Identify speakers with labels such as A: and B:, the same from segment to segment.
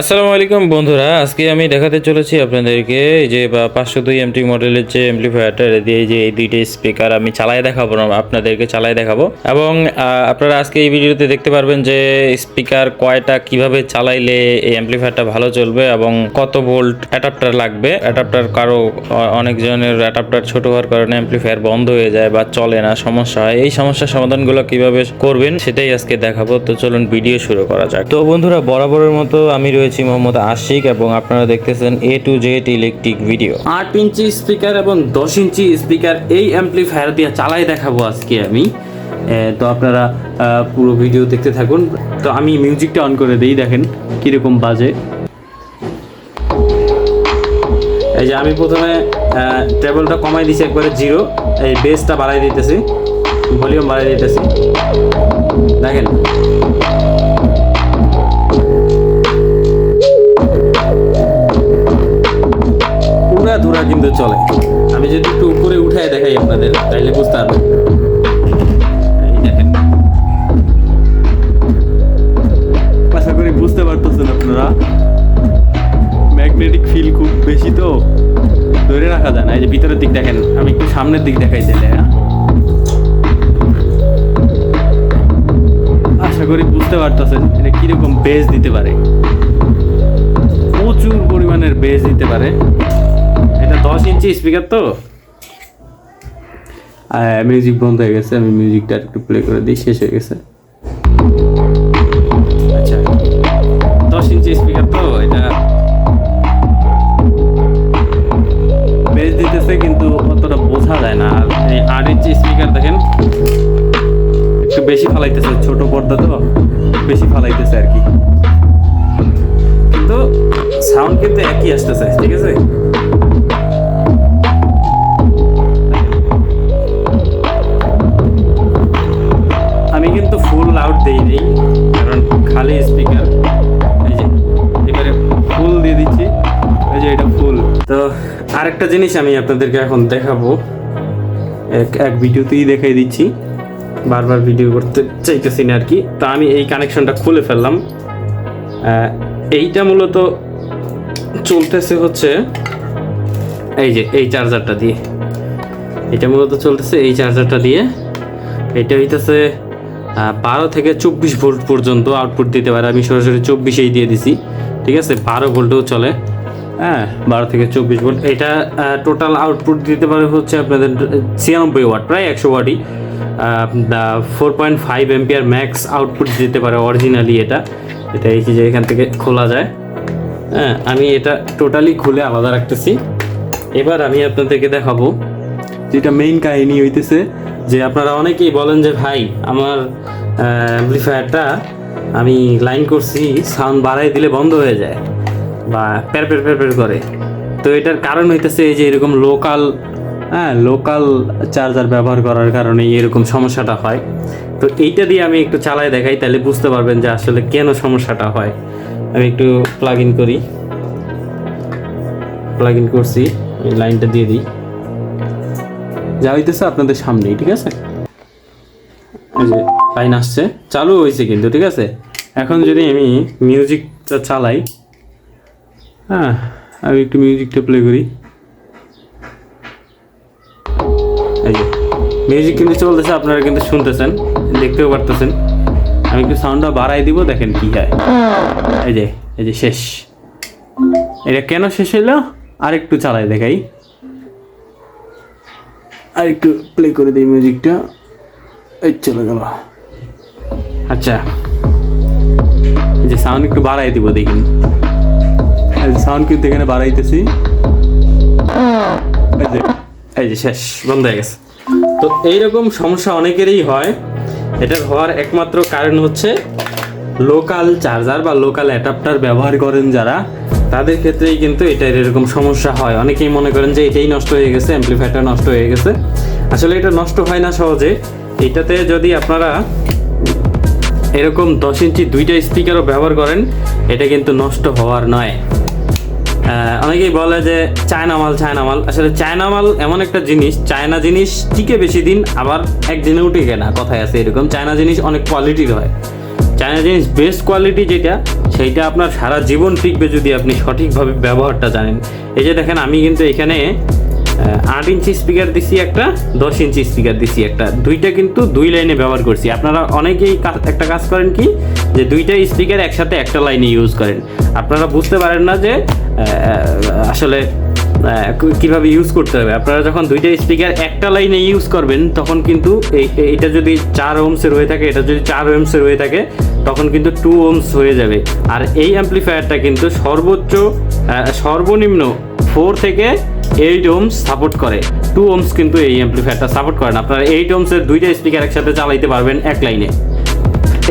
A: আসসালামু আলাইকুম বন্ধুরা, আজকে আমি দেখাতে চলেছি আপনাদেরকে যে 502 এমটি মডেলের যে অ্যাম্প্লিফায়ারটা দিয়ে যে এই দুইটা স্পিকার আমি চালায় দেখাবো না, আপনাদেরকে চালায় দেখাবো। এবং আপনারা আজকে এই ভিডিওতে দেখতে পারবেন যে স্পিকার কয়টা কিভাবে চালাইলে এই অ্যাম্প্লিফায়ারটা ভালো চলবে এবং কত ভোল্ট অ্যাডাপ্টার লাগবে। অ্যাডাপ্টার অনেকজনের অ্যাডাপ্টার ছোট হওয়ার কারণে অ্যাম্প্লিফায়ার বন্ধ হয়ে যায় বা চলে না, সমস্যা হয়। এই সমস্যার সমাধানগুলো কিভাবে করবেন সেটাই আজকে দেখাবো। তো চলুন ভিডিও শুরু করা যাক। তো বন্ধুরা, বরাবরের মতো আমি রয়েছি মোহাম্মদ আশিক এবং আপনারা দেখতেছেন A to Z electric video.
B: 8 inch speaker এবং 10 ইঞ্চি স্পিকার এই অ্যাম্প্লিফায়ার দিয়ে চালাই দেখাবো আজকে আমি। তো আপনারা পুরো ভিডিও দেখতে থাকুন। তো আমি মিউজিকটা অন করে দিই, দেখেন কীরকম বাজে। এই যে আমি প্রথমে টেবলটা কমাই দিছি একবারে 0, এই বেসটা বাড়াই দিতেছি, ভলিউম বাড়াই দিতেছি, দেখেন ধুরা কিন্তু চলে। আমি যদি একটু উপরে উঠায় দেখাই আপনাদের তাইলে বুঝতে পারবেন। আশা করি বুঝতে পারতেছেন আপনারা। ম্যাগনেটিক ফিল খুব বেশি তো ধরে রাখা যায় না। এই যে ভিতরের দিক দেখেন, আমি একটু সামনের দিক দেখাই দিলে, আশা করি বুঝতে পারতেছেন এটা কিরকম বেস দিতে পারে। প্রচুর পরিমাণের বেস দিতে পারে। এটা 10 ইঞ্চি স্পিকার তো। মিউজিক বন্ধ হয়ে গেছে, আমি মিউজিকটা একটু প্লে করে দিই, শেষ হয়ে গেছে। আচ্ছা, 10 ইঞ্চি স্পিকার তো, এটা বেস দিতেছে কিন্তু অতটা বোঝা যায় না। আর এই 8 ইঞ্চি স্পিকার দেখেন একটু বেশি ফালাইতেছে, ছোট পর্দা তো বেশি ফালাইতেছে আর কি, কিন্তু সাউন্ড কিন্তু একই আসতেছে, ঠিক আছে। আমি কিন্তু ফুল লাউড দেই নেই, কারণ খালি স্পিকার। এই যে এবারে ফুল দিয়ে দিচ্ছি, এই যে এটা ফুল। তো আরেকটা জিনিস আমি আপনাদেরকে এখন দেখাবো, এক ভিডিওতেই দেখাই দিচ্ছি, বারবার ভিডিও করতে চাইতেছি না আর কি। তো আমি এই কানেকশনটা খুলে ফেললাম। এইটা মূলত চলতেছে হচ্ছে এই যে এই চার্জারটা দিয়ে, এটা মূলত চলতেছে এই চার্জারটা দিয়ে। এটা হইতেছে 12 থেকে 24 ভোল্ট পর্যন্ত আউটপুট দিতে পারে। আমি সরাসরি 24এই দিয়ে দিছি, ঠিক আছে। 12 ভোল্টেও চলে, 12 থেকে 24 ভোল্ট। এটা টোটাল আউটপুট দিতে পারে হচ্ছে আপনাদের 96 ওয়াট, প্রায় 100 ওয়াটই। 4.5 এম্পিয়ার ম্যাক্স আউটপুট দিতে পারে অরিজিনালি। এটা এই যে এখান থেকে খোলা যায়। আমি এটা টোটালি খুলে আলাদা রাখতেছি। এবার আমি আপনাদেরকে দেখাবো যেটা মেইন কাহিনী হইতেছে, যে আপনারা অনেকেই বলেন যে ভাই আমার অ্যাম্প্লিফায়ারটা আমি লাইন করছি, সাউন্ড বাড়াই দিলে বন্ধ হয়ে যায় বা প্যার করে। তো এটার কারণ হইতেছে এই যে এরকম লোকাল চার্জার ব্যবহার করার কারণে এরকম সমস্যাটা হয়। তো এইটা দিয়ে আমি একটু চালায় দেখাই, তাহলে বুঝতে পারবেন যে আসলে কেন সমস্যাটা হয়। আমি একটু প্লাগ ইন করছি, এই লাইনটা দিয়ে দিই, যা হইতেছে আপনাদের সামনেই, ঠিক আছে। এই যে লাইন আসছে, চালু হয়েছে কিন্তু, ঠিক আছে। এখন যদি আমি মিউজিকটা চালাই, আমি একটু মিউজিকটা প্লে করি, এই যে মিউজিক কিন্তু চলতেছে, আপনারা কিন্তু শুনতেছেন, দেখতেও পারতেছেন। আমি একটু সাউন্ডটা বাড়াই দিব, দেখেন কি হয়। এই যে শেষ। এটা কেন শেষ হইলো আর একটু চালাই দেখাই, আর একটু প্লে করে দিই মিউজিকটা, এই চলে গেল। আচ্ছা, এই যে সাউন্ড একটু বাড়াই দিব, দেখুন সাউন্ড কিন্তু এখানে বাড়াইতেছি, এই যে শেষ, বন্ধ হয়ে গেছে। তো এইরকম সমস্যা অনেকেরই হয়। এটার হওয়ার একমাত্র কারণ হচ্ছে লোকাল চার্জার বা লোকাল অ্যাডাপ্টার ব্যবহার করেন যারা, তাদের ক্ষেত্রেই কিন্তু এটার এরকম সমস্যা হয়। অনেকেই মনে করেন যে এটাই নষ্ট হয়ে গেছে, অ্যাম্প্লিফায়ারটা নষ্ট হয়ে গেছে। আসলে এটা নষ্ট হয় না সহজে। এটাতে যদি আপনারা এরকম 10 ইঞ্চি দুইটা স্পিকারও ব্যবহার করেন, এটা কিন্তু নষ্ট হওয়ার নয়। অনেকেই বলে যে চায়না মাল। আসলে চায়না মাল এমন একটা জিনিস, চায়না জিনিস টিকে বেশি দিন, আবার একদিনেও টিকে না, কথায় আছে এরকম। চায়না জিনিস অনেক কোয়ালিটির হয়। চায়না জিনিস বেস্ট কোয়ালিটি যেটা, সেইটা আপনার সারা জীবন টিকবে যদি আপনি সঠিকভাবে ব্যবহারটা জানেন। এই যে দেখেন, আমি কিন্তু এখানে 8 ইঞ্চি স্পিকার দিছি একটা, 10 ইঞ্চি স্পিকার দিছি একটা, দুইটা কিন্তু 2 লাইনে ব্যবহার করছি। আপনারা অনেকেই একটা কাজ করেন কি, যে দুইটা স্পিকার একসাথে একটা লাইনে ইউজ করেন, আপনারা বুঝতে পারেন না যে আসলে কিভাবে ইউজ করতে হবে। আপনারা যখন দুইটা স্পিকার একটা লাইনে ইউজ করবেন, তখন কিন্তু এটা যদি 4 ওহমসের হয়ে থাকে, এটা যদি 4 ওহমসের হয়ে থাকে, তখন কিন্তু 2 ওহমস হয়ে যাবে। আর এই অ্যাম্প্লিফায়ারটা কিন্তু সর্বনিম্ন 4 থেকে 8 ওহমস সাপোর্ট করে, 2 ওহমস কিন্তু এই অ্যাম্প্লিফায়ারটা সাপোর্ট করে না। আপনারা 8 ওহমসের দুইটা স্পিকার একসাথে চালাইতে পারবেন এক লাইনে,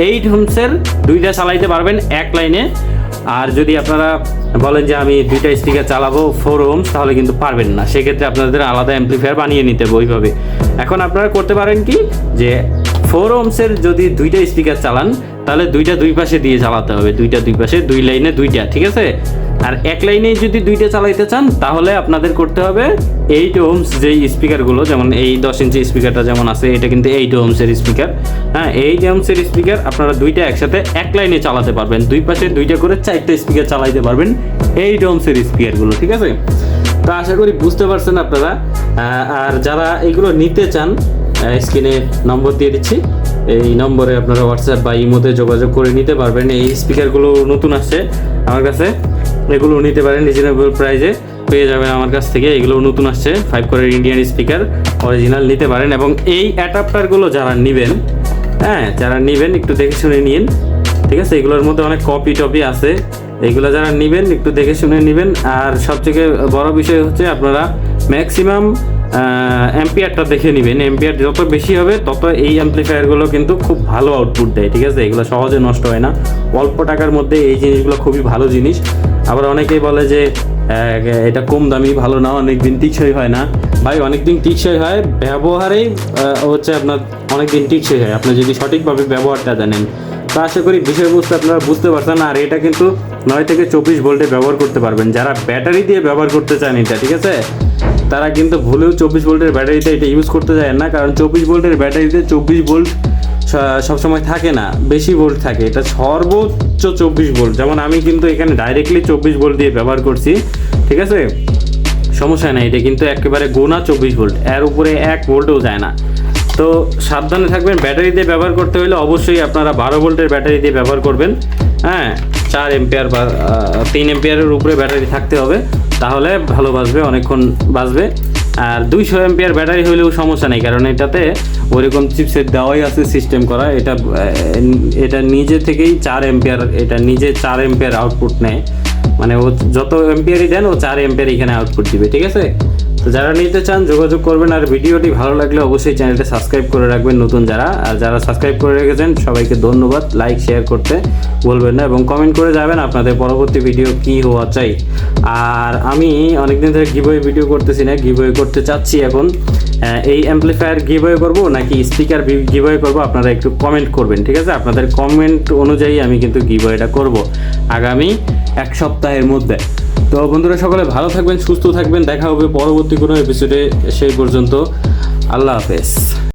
B: 8 ওহমসের দুইটা চালাইতে পারবেন এক লাইনে। আর যদি আপনারা বলেন যে আমি দুইটা স্পিকার চালাবো 4 ওহমস, তাহলে কিন্তু পারবেন না, সেক্ষেত্রে আপনাদের আলাদা অ্যাম্প্লিফায়ার বানিয়ে নিতে হবে ওইভাবে। এখন আপনারা করতে পারেন কি, যে 4 ওহমসের যদি দুইটা স্পিকার চালান, তাহলে দুইটা দুই পাশে দিয়ে চালাতে হবে, দুইটা দুই পাশে, 2 লাইনে দুইটা, ঠিক আছে। আর এক লাইনে যদি দুইটা চালাইতে চান, তাহলে আপনাদের করতে হবে 8 ওহমস যেই স্পিকারগুলো, যেমন এই 10 ইঞ্চি স্পিকারটা যেমন আছে, এটা কিন্তু 8 ওহমসের স্পিকার। হ্যাঁ, 8 ওহমসের স্পিকার আপনারা দুইটা একসাথে এক লাইনে চালাতে পারবেন, দুই পাশে দুইটা করে 4টা স্পিকার চালাইতে পারবেন 8 ওহমসের স্পিকারগুলো, ঠিক আছে। তো আশা করি বুঝতে পারছেন আপনারা। আর যারা এগুলো নিতে চান, স্ক্রিনে নম্বর দিয়ে দিচ্ছি, এই নম্বরে আপনারা হোয়াটসঅ্যাপ বা ইমোতে যোগাযোগ করে নিতে পারবেন। এই স্পিকারগুলো নতুন আসছে আমার কাছে, এগুলো নিতে পারেন, রিজনেবল প্রাইসে পেয়ে যাবেন আমার কাছ থেকে। এগুলো নতুন আসছে, 5 কোরের ইন্ডিয়ান স্পিকার অরিজিনাল নিতে পারেন। এবং এই অ্যাডাপ্টারগুলো যারা নেবেন, হ্যাঁ যারা নেবেন একটু দেখে শুনে নিন, ঠিক আছে। এগুলোর মধ্যে অনেক কপি টপি আছে, এগুলো যারা নেবেন একটু দেখে শুনে নেবেন। আর সবথেকে বড় বিষয় হচ্ছে আপনারা ম্যাক্সিমাম অ্যাম্পিয়ারটা দেখে নেবেন, অ্যাম্পিয়ার যত বেশি হবে তত এই অ্যাম্প্লিফায়ারগুলো কিন্তু খুব ভালো আউটপুট দেয়, ঠিক আছে। এগুলো সহজে নষ্ট হয় না, অল্প টাকার মধ্যে এই জিনিসগুলো খুবই ভালো জিনিস। আবার অনেকেই বলে যে এটা কম দামি, ভালো না, অনেক দিন টিকসই হয় না। ভাই অনেক দিন টিকসই হয়, ব্যবহারেই হচ্ছে আপনার অনেক দিন টিকসই হয়, আপনি যদি সঠিকভাবে ব্যবহারটা জানেন। তো আশা করি বিষয়বস্তু আপনারা বুঝতে পারছেন। আর এটা কিন্তু 9 থেকে 24 ভোল্টে ব্যবহার করতে পারবেন। যারা ব্যাটারি দিয়ে ব্যবহার করতে চান এটা, ঠিক আছে, তারা কিন্তু ভুলেও 24 ভোল্টের ব্যাটারিতে এটা ইউজ করতে যায় না, কারণ 24 ভোল্টের ব্যাটারিতে 24 ভোল্ট সবসময় থাকে না, বেশি ভোল্ট থাকে। এটা সর্বোচ্চ 24 ভোল্ট। যেমন আমি কিন্তু এখানে ডাইরেক্টলি 24 ভোল্ট দিয়ে ব্যবহার করছি, ঠিক আছে, সমস্যা নেই। এটা কিন্তু একেবারে গোনা 24 ভোল্ট, এর উপরে 1 ভোল্টও যায় না। তো সাবধানে থাকবেন, ব্যাটারি দিয়ে ব্যবহার করতে হলে অবশ্যই আপনারা 12 ভোল্টের ব্যাটারি দিয়ে ব্যবহার করবেন। হ্যাঁ, 4 এম্পিয়ার বা 3 এম্পিয়ারের উপরে ব্যাটারি থাকতে হবে, তাহলে ভালো বাজবে, অনেকক্ষণ বাজবে। আর 200 এম্পিয়ার ব্যাটারি হলেও সমস্যা নেই, কারণ এটাতে ওইরকম চিপসেট দেওয়াই আছে সিস্টেম করা। এটা নিজে থেকেই 4 এম্পিয়ার, এটা নিজে 4 এম্পিয়ার আউটপুট নেয়, মানে ও যত এম্পিয়ারই দেন ও 4 এম্পিয়ার এখানে আউটপুট দিবে, ঠিক আছে। তো যারা নিতে চান যোগাযোগ করবেন। আর ভিডিওটি ভালো লাগলে অবশ্যই চ্যানেলটা সাবস্ক্রাইব করে রাখবেন নতুন যারা, আর যারা সাবস্ক্রাইব করে রেখেছেন সবাইকে ধন্যবাদ। লাইক শেয়ার করতে বলবেন না, এবং কমেন্ট করে যাবেন আপনাদের পরবর্তী ভিডিও কি হওয়া চাই। আর আমি অনেকদিন ধরে গিভওয়ে ভিডিও করতেছি না, গিভওয়ে করতে চাচ্ছি এখন। এই অ্যাম্প্লিফায়ার গিভওয়ে করব নাকি স্পিকার গিভওয়ে করব, আপনারা একটু কমেন্ট করবেন, ঠিক আছে। আপনাদের কমেন্ট অনুযায়ী আমি কিন্তু গিভওয়েটা করব আগামী 1 সপ্তাহের মধ্যে। তো বন্ধুরা সকলে ভালো থাকবেন, সুস্থ থাকবেন, দেখা হবে পরবর্তী কোনো এপিসোডে। সেই পর্যন্ত আল্লাহ হাফেজ।